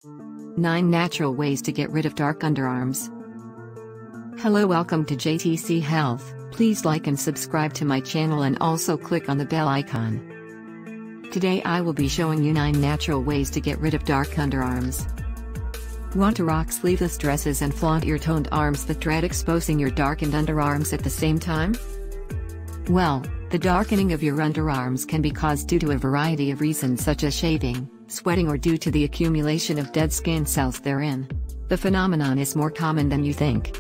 9 Natural Ways to Get Rid of Dark Underarms. Hello, welcome to JTC Health. Please like and subscribe to my channel and also click on the bell icon. Today I will be showing you 9 natural ways to get rid of dark underarms. Want to rock sleeveless dresses and flaunt your toned arms but dread exposing your darkened underarms at the same time? Well, the darkening of your underarms can be caused due to a variety of reasons such as shaving, sweating, or due to the accumulation of dead skin cells therein. The phenomenon is more common than you think.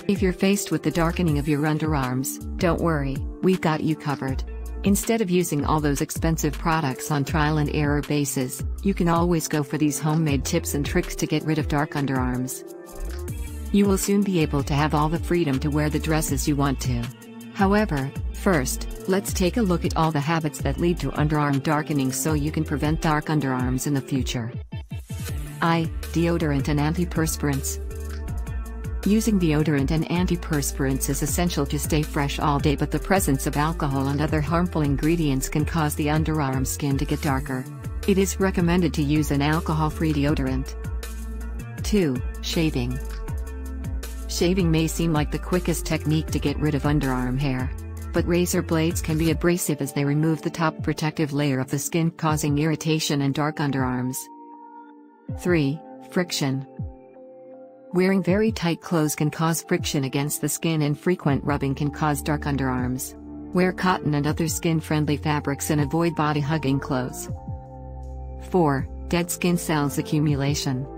If you're faced with the darkening of your underarms, don't worry, we've got you covered. Instead of using all those expensive products on trial and error basis, you can always go for these homemade tips and tricks to get rid of dark underarms. You will soon be able to have all the freedom to wear the dresses you want to. However, first, let's take a look at all the habits that lead to underarm darkening so you can prevent dark underarms in the future. Deodorant and antiperspirants. Using deodorant and antiperspirants is essential to stay fresh all day, but the presence of alcohol and other harmful ingredients can cause the underarm skin to get darker. It is recommended to use an alcohol-free deodorant. 2. Shaving. Shaving may seem like the quickest technique to get rid of underarm hair. But razor blades can be abrasive as they remove the top protective layer of the skin, causing irritation and dark underarms. 3. Friction. Wearing very tight clothes can cause friction against the skin, and frequent rubbing can cause dark underarms. Wear cotton and other skin-friendly fabrics and avoid body-hugging clothes. 4. Dead skin cells accumulation.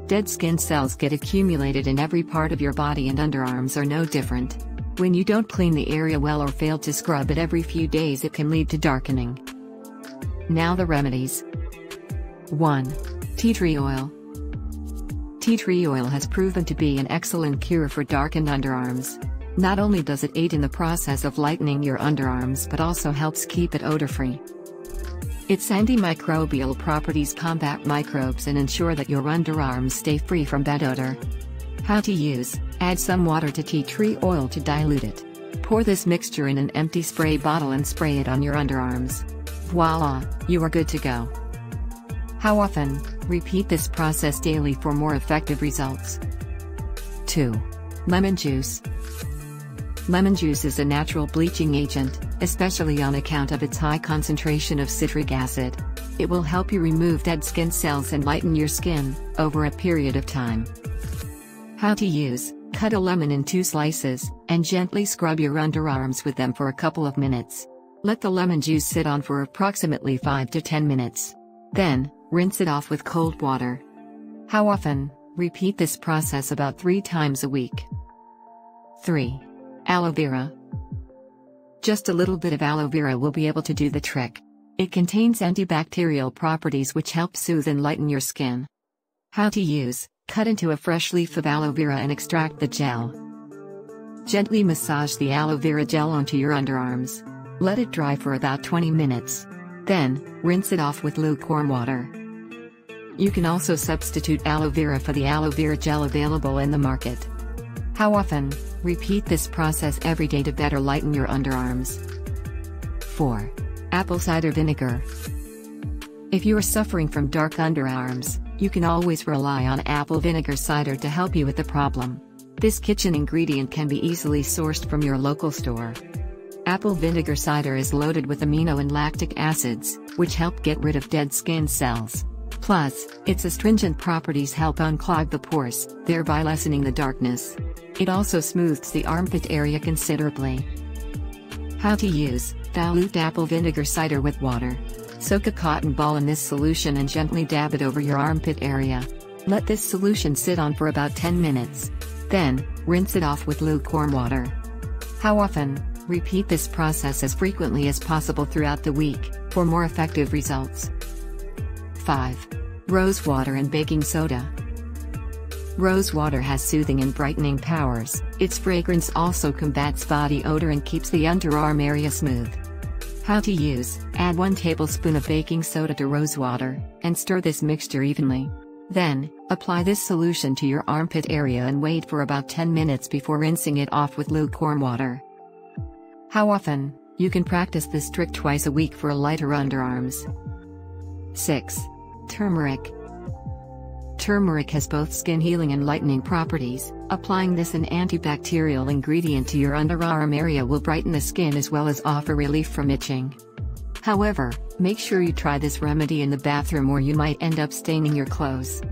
Dead skin cells get accumulated in every part of your body, and underarms are no different. When you don't clean the area well or fail to scrub it every few days, it can lead to darkening. Now the remedies. 1. Tea tree oil. Tea tree oil has proven to be an excellent cure for darkened underarms. Not only does it aid in the process of lightening your underarms, but also helps keep it odor-free. Its antimicrobial properties combat microbes and ensure that your underarms stay free from bad odor. How to use: add some water to tea tree oil to dilute it. Pour this mixture in an empty spray bottle and spray it on your underarms. Voila, you are good to go. How often? Repeat this process daily for more effective results. 2. Lemon juice. Lemon juice is a natural bleaching agent, especially on account of its high concentration of citric acid. It will help you remove dead skin cells and lighten your skin over a period of time. How to use: cut a lemon in 2 slices, and gently scrub your underarms with them for a couple of minutes. Let the lemon juice sit on for approximately 5 to 10 minutes. Then, rinse it off with cold water. How often? Repeat this process about 3 times a week. 3. Aloe Vera. Just a little bit of aloe vera will be able to do the trick. It contains antibacterial properties which help soothe and lighten your skin. How to use: cut into a fresh leaf of aloe vera and extract the gel. Gently massage the aloe vera gel onto your underarms. Let it dry for about 20 minutes. Then, rinse it off with lukewarm water. You can also substitute aloe vera for the aloe vera gel available in the market. How often? Repeat this process every day to better lighten your underarms. 4. Apple cider vinegar. If you are suffering from dark underarms, you can always rely on apple vinegar cider to help you with the problem. This kitchen ingredient can be easily sourced from your local store. Apple vinegar cider is loaded with amino and lactic acids, which help get rid of dead skin cells. Plus, its astringent properties help unclog the pores, thereby lessening the darkness. It also smooths the armpit area considerably. How to use: dilute apple vinegar cider with water. Soak a cotton ball in this solution and gently dab it over your armpit area. Let this solution sit on for about 10 minutes. Then, rinse it off with lukewarm water. How often? Repeat this process as frequently as possible throughout the week, for more effective results. 5. Rose water and baking soda. Rose water has soothing and brightening powers. Its fragrance also combats body odor and keeps the underarm area smooth. How to use: add 1 tablespoon of baking soda to rose water, and stir this mixture evenly. Then, apply this solution to your armpit area and wait for about 10 minutes before rinsing it off with lukewarm water. How often? You can practice this trick twice a week for lighter underarms. 6. Turmeric. Turmeric has both skin healing and lightening properties. Applying this an antibacterial ingredient to your underarm area will brighten the skin as well as offer relief from itching. However, make sure you try this remedy in the bathroom or you might end up staining your clothes.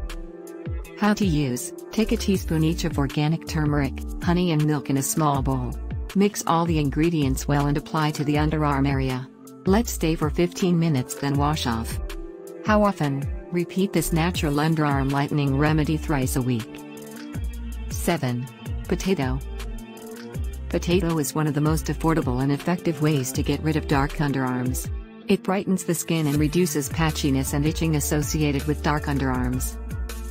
How to use: take a teaspoon each of organic turmeric, honey and milk in a small bowl. Mix all the ingredients well and apply to the underarm area. Let stay for 15 minutes, then wash off. How often? Repeat this natural underarm lightening remedy thrice a week. 7. Potato. Potato is one of the most affordable and effective ways to get rid of dark underarms. It brightens the skin and reduces patchiness and itching associated with dark underarms.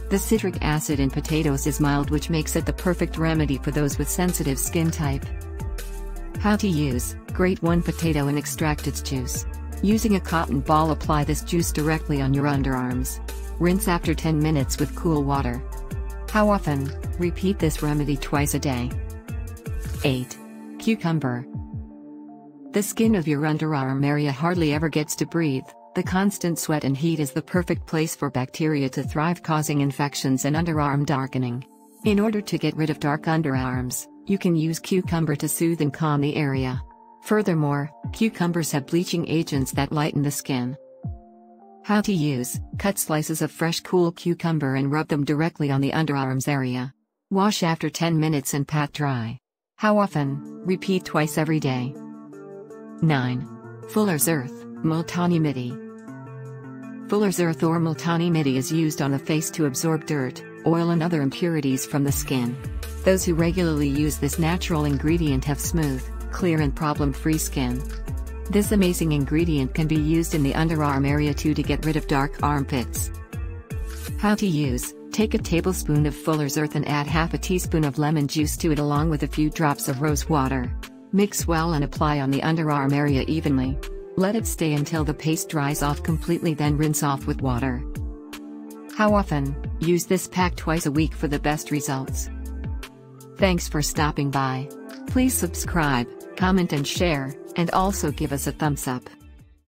The citric acid in potatoes is mild, which makes it the perfect remedy for those with sensitive skin type. How to use: grate one potato and extract its juice. Using a cotton ball, apply this juice directly on your underarms. Rinse after 10 minutes with cool water. How often? Repeat this remedy twice a day. 8. Cucumber. The skin of your underarm area hardly ever gets to breathe. The constant sweat and heat is the perfect place for bacteria to thrive, causing infections and underarm darkening. In order to get rid of dark underarms, you can use cucumber to soothe and calm the area. Furthermore, cucumbers have bleaching agents that lighten the skin. How to use: cut slices of fresh cool cucumber and rub them directly on the underarms area. Wash after 10 minutes and pat dry. How often? Repeat twice every day. 9. Fuller's Earth, Multani Mitti. Fuller's Earth or Multani Mitti is used on the face to absorb dirt, oil and other impurities from the skin. Those who regularly use this natural ingredient have smooth, clear and problem-free skin. This amazing ingredient can be used in the underarm area too to get rid of dark armpits. How to use: take a tablespoon of Fuller's Earth and add half a teaspoon of lemon juice to it along with a few drops of rose water. Mix well and apply on the underarm area evenly. Let it stay until the paste dries off completely, then rinse off with water. How often? Use this pack twice a week for the best results. Thanks for stopping by. Please subscribe, comment and share, and also give us a thumbs up.